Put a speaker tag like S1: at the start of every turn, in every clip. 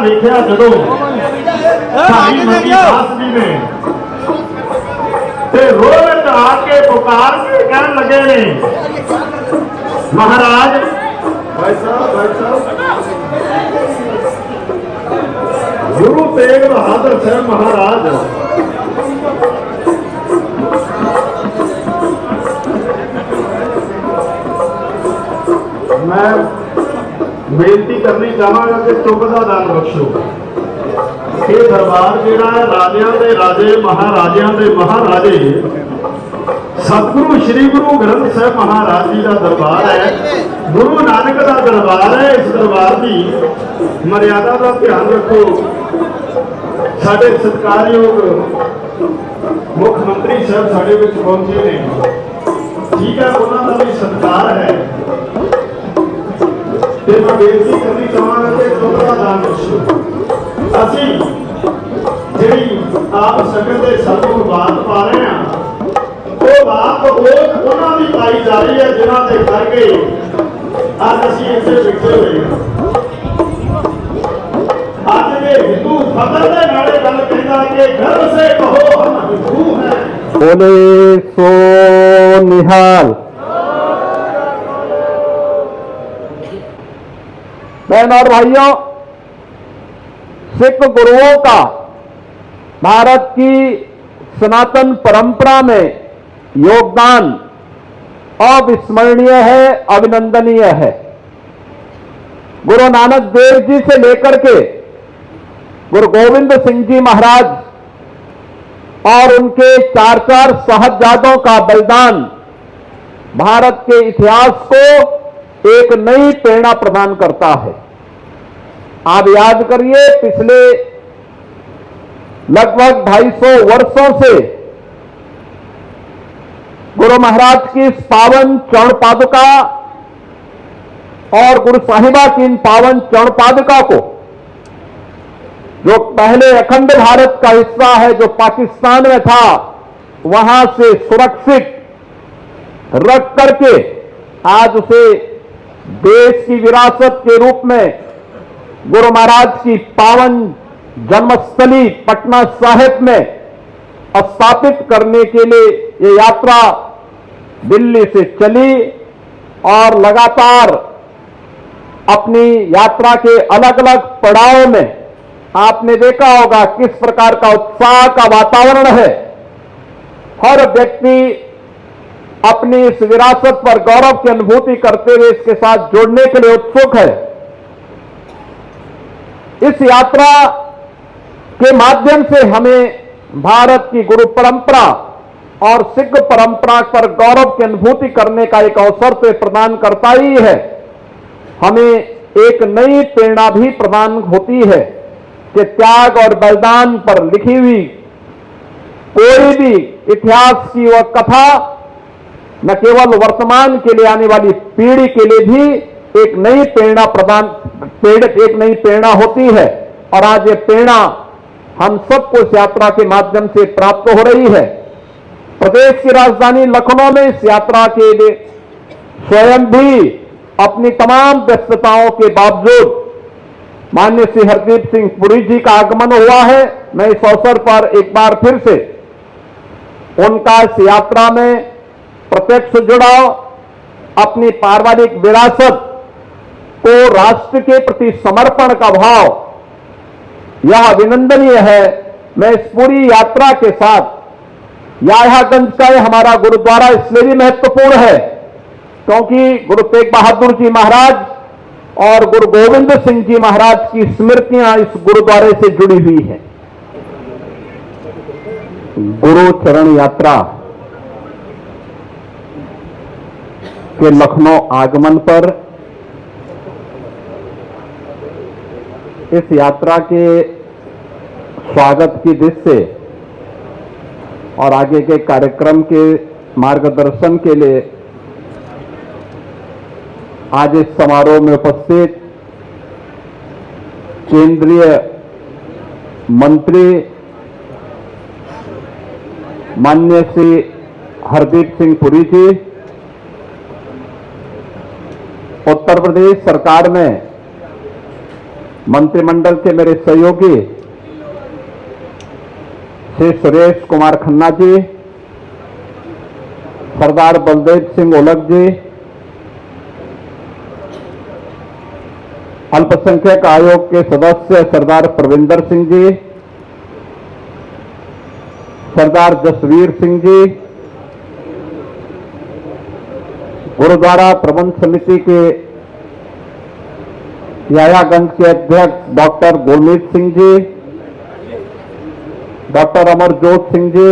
S1: लिखा जदों साडी मंगी दास जी ने ते रोज आके पुकार के कहन लगे ने महाराज भाई साहब गुरु तेग बहादुर साहब महाराज मैं बेनती करनी चाहांगा कि चुप का दान बख्शो। ये दरबार जिहड़ा है राजियां दे राजे महाराजियां दे महाराजे सतगुरु श्री गुरु ग्रंथ साहिब महाराज जी का दरबार है, गुरु नानक का दरबार है। इस दरबार की मर्यादा का ध्यान रखो। साडे सत्कारयोग मुख्यमंत्री साहब साडे विच पहुंचे ने, ठीक है, उन्होंने भी सत्कार है। मैं बेनती करनी चाहांगा कि चुप का दान बख्शो। असीं जिहड़ी आप संगत दे सतगुर बात पा रहे हैं वो बात उन्होंने भी पाई जा रही है जिन्हों के करके अज असीं इत्थे बैठे हुए हैं। अज के हिंदू फकर दे नाले गल कहंदा कि गर्व से कहो हम हिंदू हैं।
S2: बोले सो निहाल। बहन और भाइयों, सिख गुरुओं का भारत की सनातन परंपरा में योगदान अविस्मरणीय है, अभिनंदनीय है। गुरु नानक देव जी से लेकर के गुरु गोविंद सिंह जी महाराज और उनके चार साहबजादों का बलिदान भारत के इतिहास को एक नई प्रेरणा प्रदान करता है। आप याद करिए, पिछले लगभग 250 वर्षों से गुरु महाराज की इस पावन चरण पादुका और गुरु साहिबा की इन पावन चरण पादुका को, जो पहले अखंड भारत का हिस्सा है, जो पाकिस्तान में था, वहां से सुरक्षित रख करके आज उसे देश की विरासत के रूप में गुरु महाराज की पावन जन्मस्थली पटना साहिब में स्थापित करने के लिए ये यात्रा दिल्ली से चली और लगातार अपनी यात्रा के अलग अलग पड़ाव में आपने देखा होगा किस प्रकार का उत्साह का वातावरण है। हर व्यक्ति अपनी इस विरासत पर गौरव की अनुभूति करते हुए इसके साथ जुड़ने के लिए उत्सुक है। इस यात्रा के माध्यम से हमें भारत की गुरु परंपरा और सिख परंपरा पर गौरव की अनुभूति करने का एक अवसर तो प्रदान करता ही है, हमें एक नई प्रेरणा भी प्रदान होती है कि त्याग और बलिदान पर लिखी हुई कोई भी इतिहास की वह कथा न केवल वर्तमान के लिए आने वाली पीढ़ी के लिए भी एक नई प्रेरणा होती है। और आज ये प्रेरणा हम सबको इस यात्रा के माध्यम से प्राप्त हो रही है। प्रदेश की राजधानी लखनऊ में इस यात्रा के लिए स्वयं भी अपनी तमाम व्यस्तताओं के बावजूद माननीय श्री हरदीप सिंह पुरी जी का आगमन हुआ है। मैं इस अवसर पर एक बार फिर से उनका इस यात्रा में प्रत्यक्ष जुड़ाव, अपनी पारिवारिक विरासत को राष्ट्र के प्रति समर्पण का भाव, यह अभिनंदनीय है। मैं इस पूरी यात्रा के साथ याह्यागंज का हमारा गुरुद्वारा इसलिए भी महत्वपूर्ण है क्योंकि गुरु तेग बहादुर जी महाराज और गुरु गोविंद सिंह जी महाराज की स्मृतियां इस गुरुद्वारे से जुड़ी हुई हैं। गुरु चरण यात्रा के लखनऊ आगमन पर इस यात्रा के स्वागत की दृष्टि से और आगे के कार्यक्रम के मार्गदर्शन के लिए आज इस समारोह में उपस्थित केंद्रीय मंत्री माननीय श्री हरदीप सिंह पुरी जी, उत्तर प्रदेश सरकार में मंत्रिमंडल के मेरे सहयोगी श्री सुरेश कुमार खन्ना जी, सरदार बलदेव सिंह ओलख जी, अल्पसंख्यक आयोग के सदस्य सरदार प्रविंदर सिंह जी, सरदार जसवीर सिंह जी, गुरुद्वारा प्रबंध समिति के यायागंज के अध्यक्ष डॉक्टर गुरमीत सिंह जी, डॉक्टर अमरजोत सिंह जी,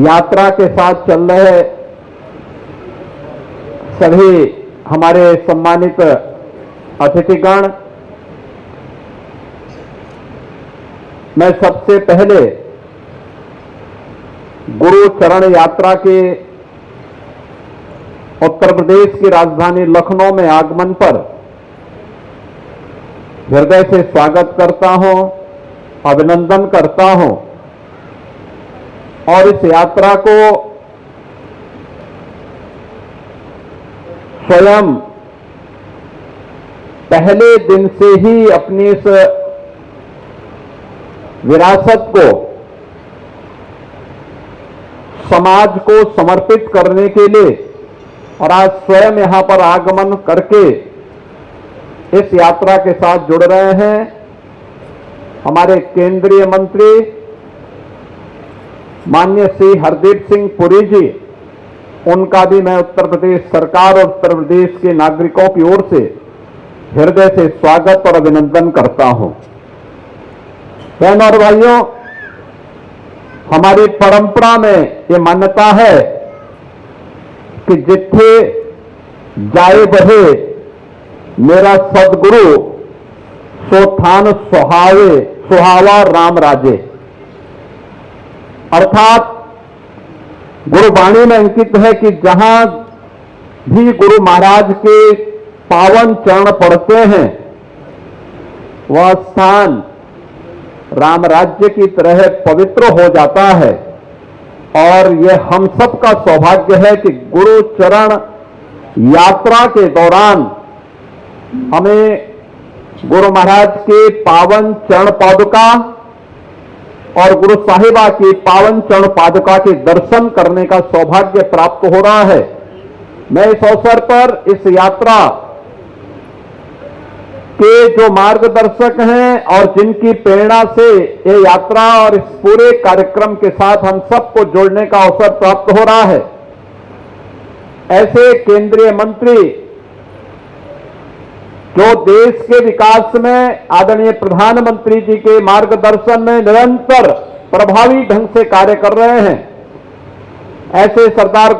S2: यात्रा के साथ चल रहे सभी हमारे सम्मानित अतिथिगण, मैं सबसे पहले गुरु चरण यात्रा के उत्तर प्रदेश की राजधानी लखनऊ में आगमन पर हृदय से स्वागत करता हूं, अभिनंदन करता हूं और इस यात्रा को स्वयं पहले दिन से ही अपनी इस विरासत को समाज को समर्पित करने के लिए और आज स्वयं यहां पर आगमन करके इस यात्रा के साथ जुड़ रहे हैं हमारे केंद्रीय मंत्री माननीय श्री हरदीप सिंह पुरी जी। उनका भी मैं उत्तर प्रदेश सरकार और उत्तर प्रदेश के नागरिकों की ओर से हृदय से स्वागत और अभिनंदन करता हूं। बहनों और भाइयों, हमारी परंपरा में ये मान्यता है कि जिथे जाए बहे मेरा सदगुरु सो थान सुहावा राम राजे, अर्थात गुरुवाणी में अंकित है कि जहां भी गुरु महाराज के पावन चरण पड़ते हैं वह स्थान राम राज्य की तरह पवित्र हो जाता है। और यह हम सब का सौभाग्य है कि गुरु चरण यात्रा के दौरान हमें गुरु महाराज के पावन चरण पादुका और गुरु साहिबा की पावन चरण पादुका के दर्शन करने का सौभाग्य प्राप्त हो रहा है। मैं इस अवसर पर इस यात्रा के जो मार्गदर्शक हैं और जिनकी प्रेरणा से ये यात्रा और इस पूरे कार्यक्रम के साथ हम सबको जोड़ने का अवसर प्राप्त हो रहा है, ऐसे केंद्रीय मंत्री जो देश के विकास में आदरणीय प्रधानमंत्री जी के मार्गदर्शन में निरंतर प्रभावी ढंग से कार्य कर रहे हैं, ऐसे सरदार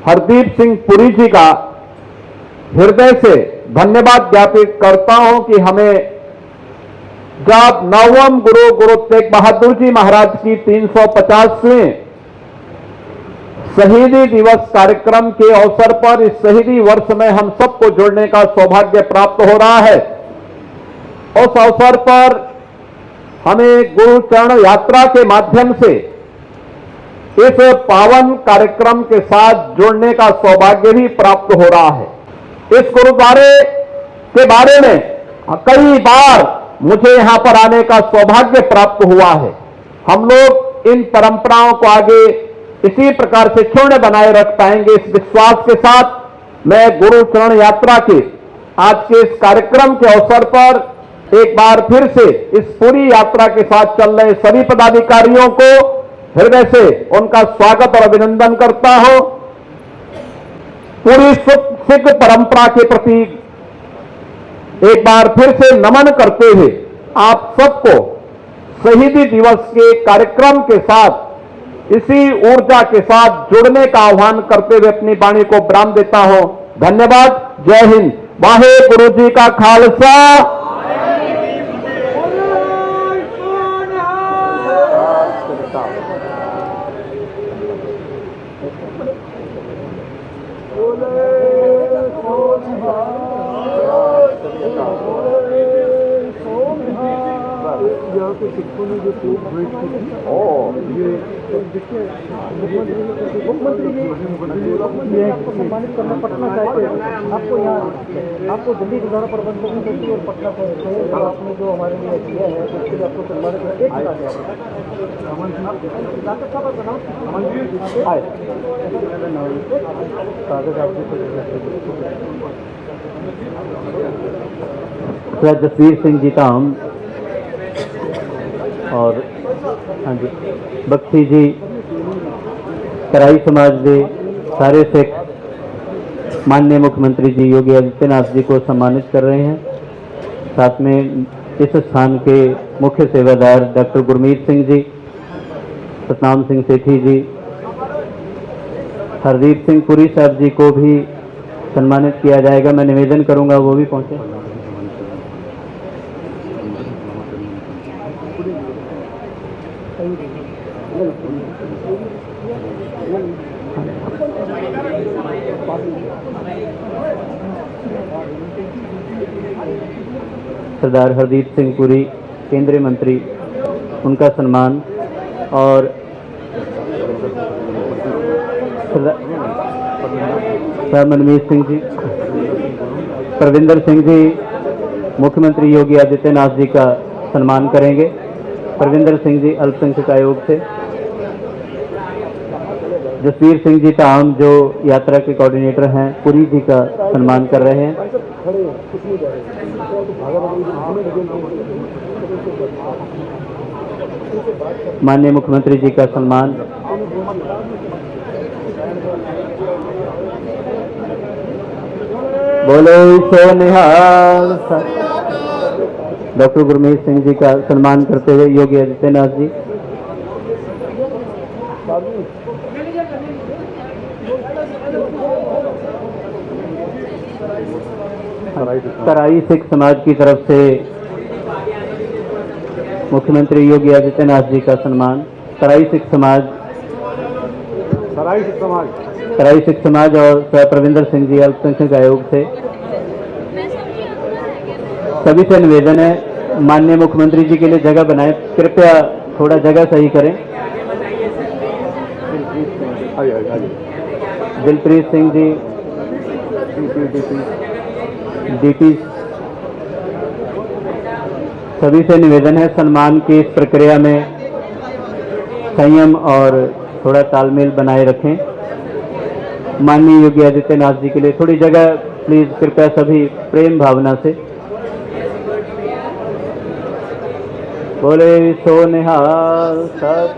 S2: हरदीप सिंह पुरी जी का हृदय से धन्यवाद ज्ञापित करता हूं कि हमें जब नवम गुरु तेग बहादुर जी महाराज की 350वें शहीदी दिवस कार्यक्रम के अवसर पर इस शहीदी वर्ष में हम सबको जोड़ने का सौभाग्य प्राप्त हो रहा है। उस अवसर पर हमें गुरु चरण यात्रा के माध्यम से इस पावन कार्यक्रम के साथ जुड़ने का सौभाग्य भी प्राप्त हो रहा है। इस गुरुद्वारे के बारे में कई बार मुझे यहां पर आने का सौभाग्य प्राप्त हुआ है। हम लोग इन परंपराओं को आगे इसी प्रकार से क्षुण्ण बनाए रख पाएंगे, इस विश्वास के साथ मैं गुरु चरण यात्रा के आज के इस कार्यक्रम के अवसर पर एक बार फिर से इस पूरी यात्रा के साथ चल रहे सभी पदाधिकारियों को हृदय से उनका स्वागत और अभिनंदन करता हूं। पूरी सिख परंपरा के प्रति एक बार फिर से नमन करते हुए आप सबको शहीदी दिवस के कार्यक्रम के साथ इसी ऊर्जा के साथ जुड़ने का आह्वान करते हुए अपनी वाणी को विराम देता हूं। धन्यवाद। जय हिंद। वाहे गुरु जी का खालसा।
S3: यहाँ के सिखों ने जो कोर्ट भेंट की थी, ये देखिए मुख्यमंत्री ने आपको सम्मानित करना पटना चाहते हैं। आपको यहाँ आपको दिल्ली गुजारा प्रबंधन समिति और पटना से आपने जो हमारे लिए किया है उसके लिए आपको सम्मानित करना। एक
S4: सर जसवीर सिंह जी धाम और हाँ जी बख्शी जी तराई समाज के सारे सिख माननीय मुख्यमंत्री जी योगी आदित्यनाथ जी को सम्मानित कर रहे हैं। साथ में इस स्थान के मुख्य सेवादार डॉक्टर गुरमीत सिंह जी, सतनाम सिंह सेठी जी, हरदीप सिंह पुरी साहब जी को भी सम्मानित किया जाएगा। मैं निवेदन करूंगा वो भी पहुंचे। सरदार हरदीप सिंह पुरी केंद्रीय मंत्री, उनका सम्मान, और सरदार मनमीत सिंह जी, प्रविंदर सिंह जी मुख्यमंत्री योगी आदित्यनाथ जी का सम्मान करेंगे। प्रविंदर सिंह जी अल्पसंख्यक आयोग से, जसवीर सिंह जी धाम जो यात्रा के कोऑर्डिनेटर हैं पुरी जी का सम्मान कर रहे हैं। माननीय मुख्यमंत्री जी का सम्मान, बोलो सो निहाल। डॉक्टर गुरमीत सिंह जी का सम्मान करते हुए योगी आदित्यनाथ जी। तराई सिख समाज की तरफ से मुख्यमंत्री योगी आदित्यनाथ जी का सम्मान। तराई सिख समाज और प्रविंदर सिंह जी अल्पसंख्यक आयोग से सभी से निवेदन है माननीय मुख्यमंत्री जी के लिए जगह बनाएं। कृपया थोड़ा जगह सही करें। दिलप्रीत सिंह जी डीपी, सभी से निवेदन है सम्मान की इस प्रक्रिया में संयम और थोड़ा तालमेल बनाए रखें। माननीय योगी आदित्यनाथ जी के लिए थोड़ी जगह प्लीज, कृपया सभी प्रेम भावना से। बोले सो निहाल सत